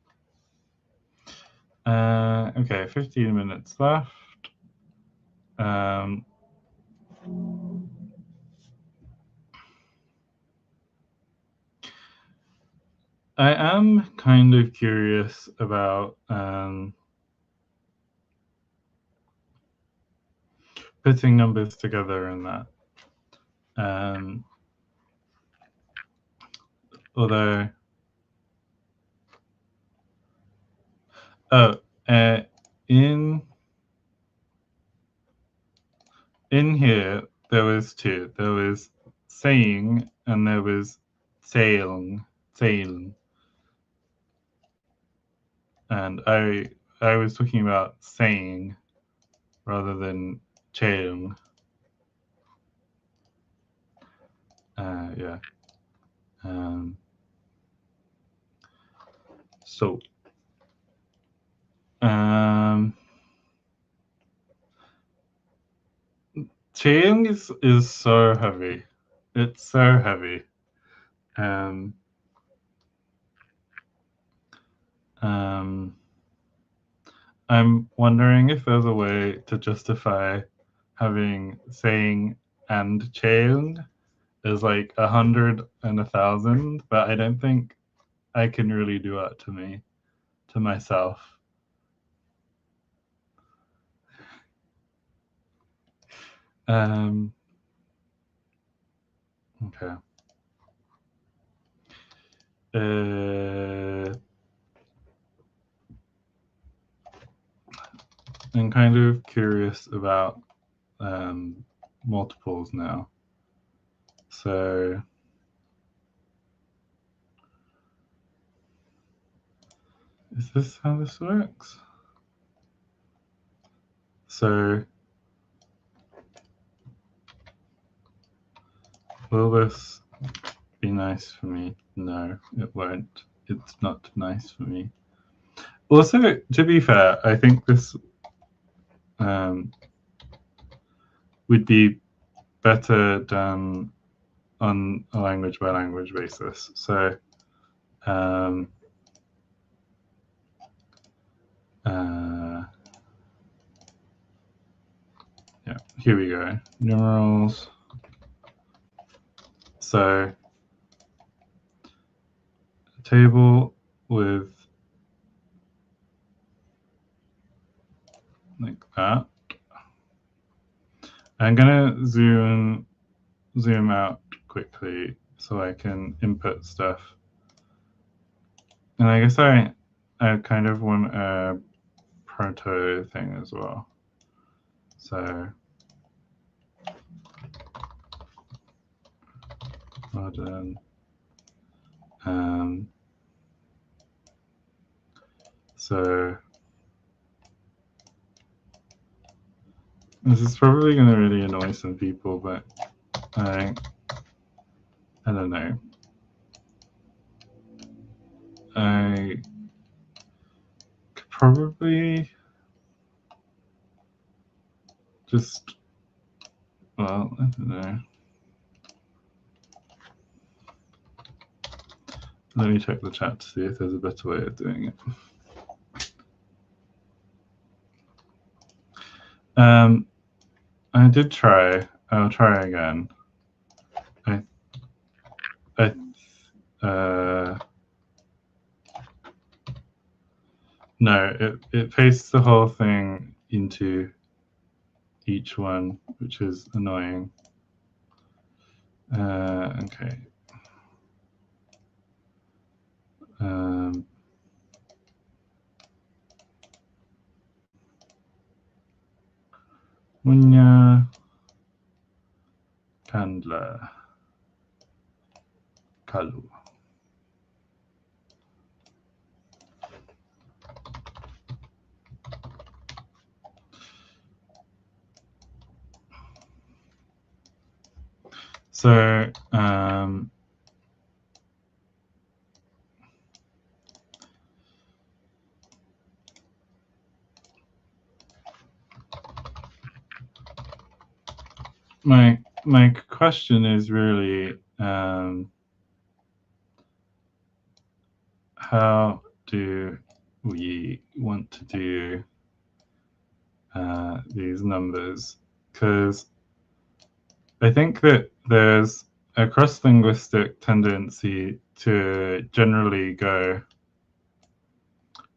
Okay, 15 minutes left. I am kind of curious about putting numbers together in that. Although, in here there was two. There was saying and there was zählen. And I was talking about saying rather than zählen. Yeah. So, zählen is so heavy. It's so heavy. I'm wondering if there's a way to justify having saying and zählen is like 100 and 1,000, but I don't think I can really do that to myself. Okay. I'm kind of curious about multiples now. So is this how this works? So will this be nice for me? No, it won't. It's not nice for me. Also, to be fair, I think this would be better done on a language by language basis. So yeah, here we go. Numerals. So a table with like that. I'm gonna zoom out quickly so I can input stuff. And I guess I kind of want a proto thing as well. So modern. So this is probably going to really annoy some people, but I don't know. I could probably just, well, I don't know. Let me check the chat to see if there's a better way of doing it. I did try. I'll try again. No, it pastes the whole thing into each one, which is annoying. Okay. Munya Candler Kalu. So my question is really how do we want to do these numbers, because I think that there's a cross-linguistic tendency to generally go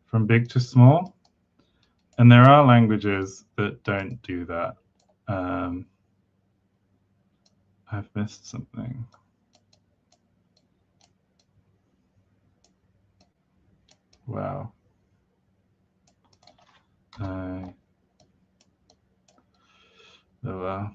from big to small, and there are languages that don't do that. I've missed something. Wow. Oh well.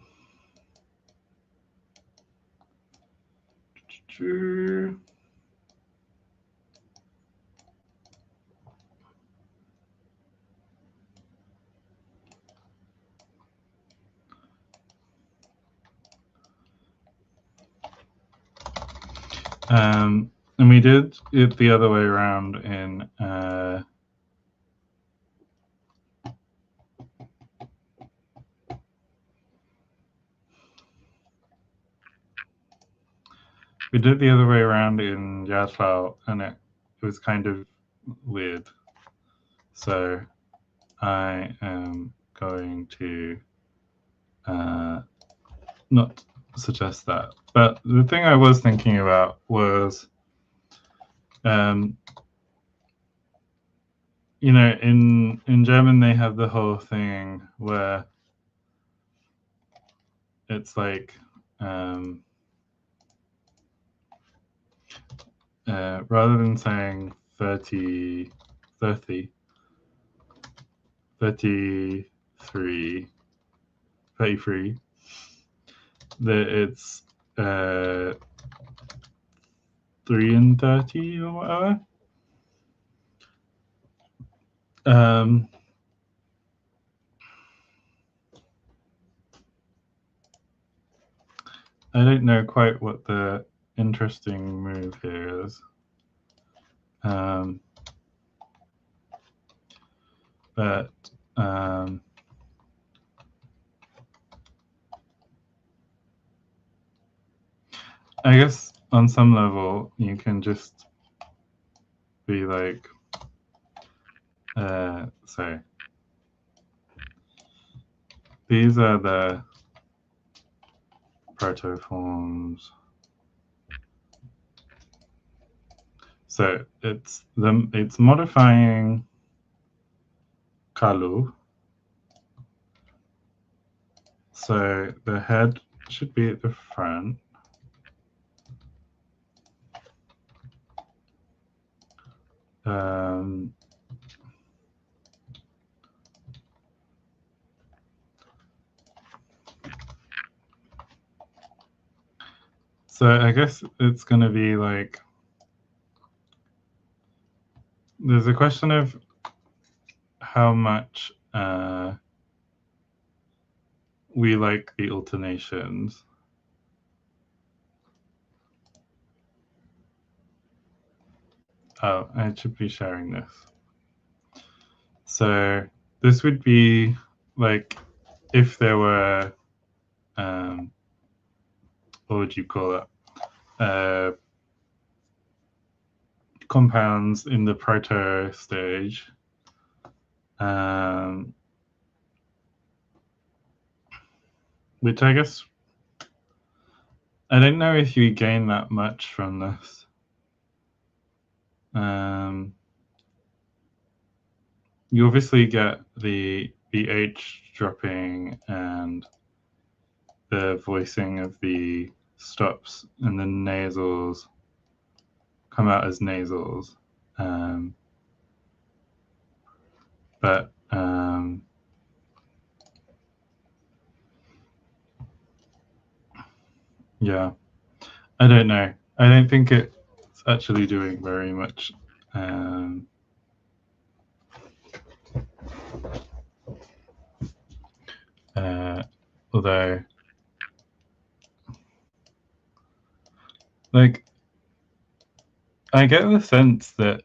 And we did it the other way around in Yatlao, and it was kind of weird. So I am going to not suggest that. But the thing I was thinking about was, you know, in German they have the whole thing where it's like rather than saying 30, 33, 33, that it's 3 and 30 or whatever. I don't know quite what the interesting move here is. But I guess on some level you can just be like, so these are the protoforms. So it's modifying kalu. So the head should be at the front. So I guess it's going to be like, there's a question of how much we like the alternations. Oh, I should be sharing this. So this would be like if there were, what would you call it? Compounds in the proto stage. Which I guess, I don't know if you gain that much from this. You obviously get the H dropping and the voicing of the stops, and the nasals come out as nasals. But yeah, I don't know. I don't think it's actually doing very much. Although, like, I get the sense that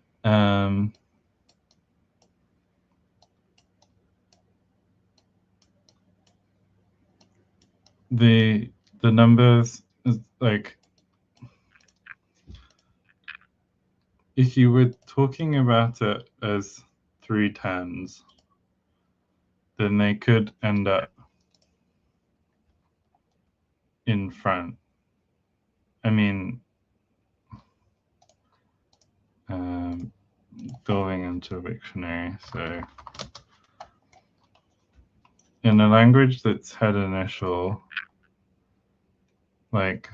the numbers, like, if you were talking about it as 3 tens, then they could end up in front. I mean, going into a dictionary. So in a language that's head initial, like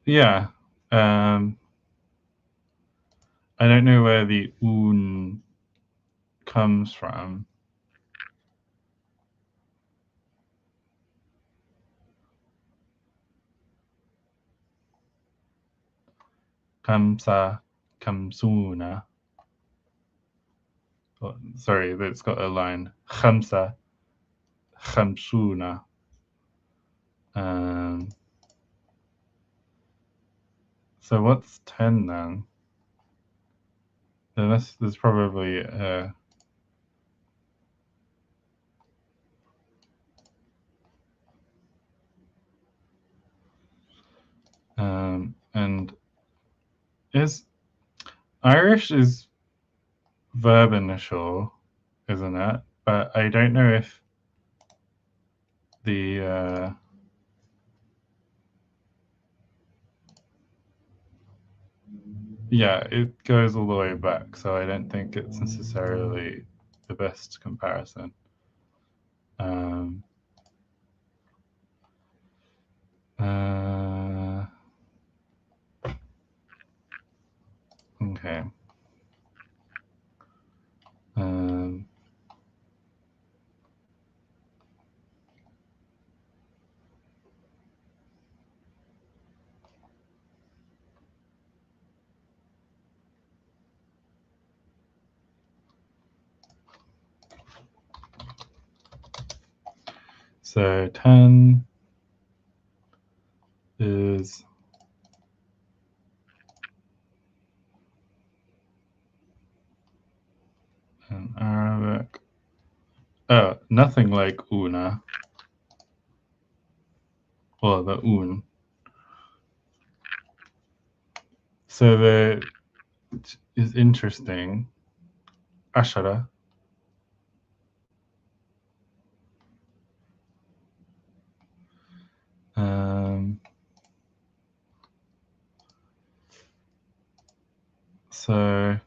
yeah, I don't know where the un comes from. Kamsa, kamsuna. Oh, sorry, that's got a line. Khamsa, khamsuna. So what's 10 then? Then there's probably and Irish is verb initial, isn't it? But I don't know if the yeah, it goes all the way back, so I don't think it's necessarily the best comparison. Okay. So 10 is in Arabic. Oh, nothing like una. Or the un. So the is interesting. Ashara. So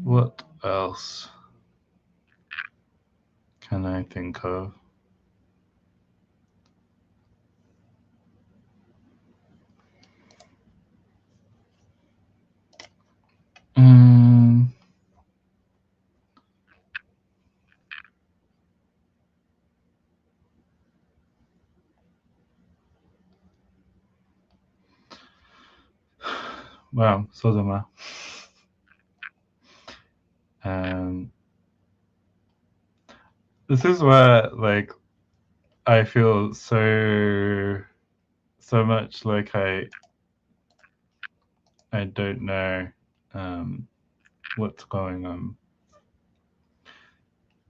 what else can I think of? Wow, Sodoma. This is where like I feel so much like I don't know what's going on.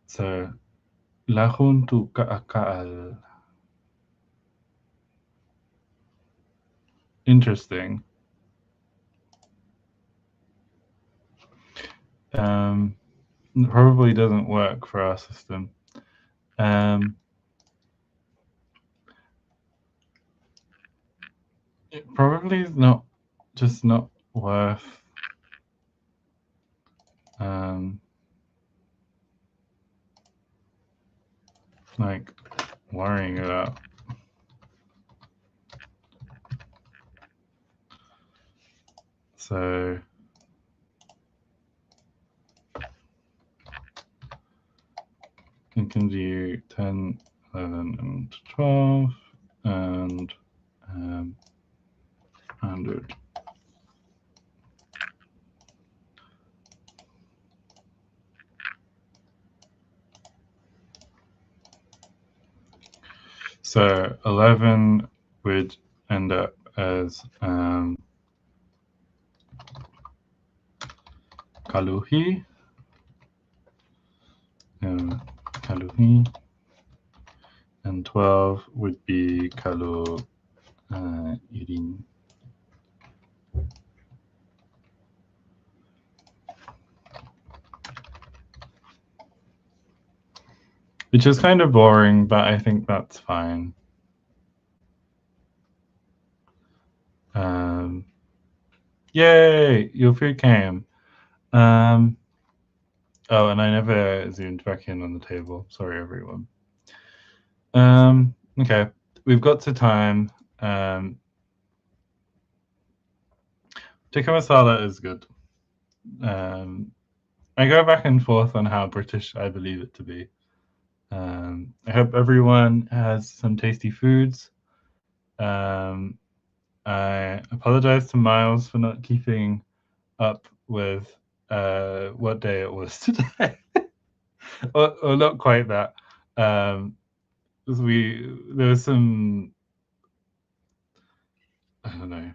So lahun tu ka'akal. Interesting. Probably doesn't work for our system. It probably is not worth like worrying about. So you can do 10, 11, and 12, and 100. So 11 would end up as kaluhi. Kaluhi. and 12 would be kalau 1. Which is kind of boring, but I think that's fine. Yay, your food came. Oh, and I never zoomed back in on the table. Sorry, everyone. Okay, we've got to time. Tikka masala is good. I go back and forth on how British I believe it to be. I hope everyone has some tasty foods. I apologize to Miles for not keeping up with what day it was today. or not quite that. There was some, I don't know,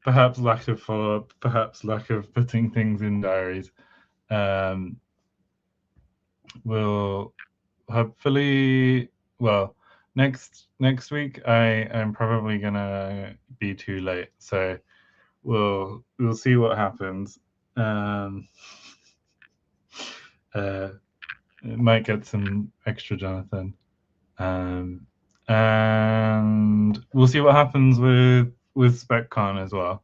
perhaps lack of follow-up, perhaps lack of putting things in diaries. We'll hopefully, well, next week I'm probably gonna be too late, so we'll see what happens. It might get some extra Jonathan, and we'll see what happens with SpecCon as well.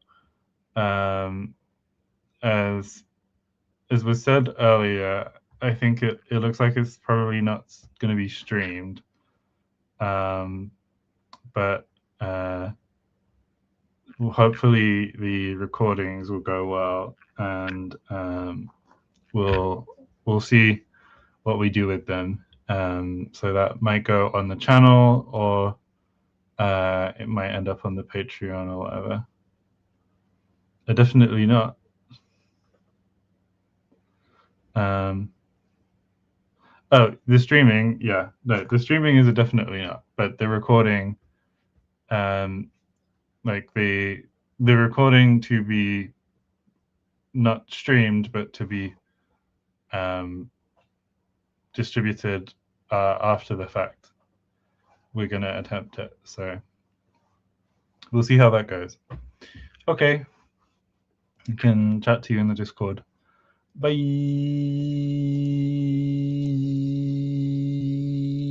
As was said earlier, I think it looks like it's probably not going to be streamed, but hopefully the recordings will go well, and we'll see what we do with them. So that might go on the channel, or it might end up on the Patreon or whatever. Definitely not. Oh, the streaming, yeah. No, the streaming is definitely not. But the recording, like the recording to be not streamed, but to be distributed after the fact. We're going to attempt it. So we'll see how that goes. Okay. I can chat to you in the Discord. Bye.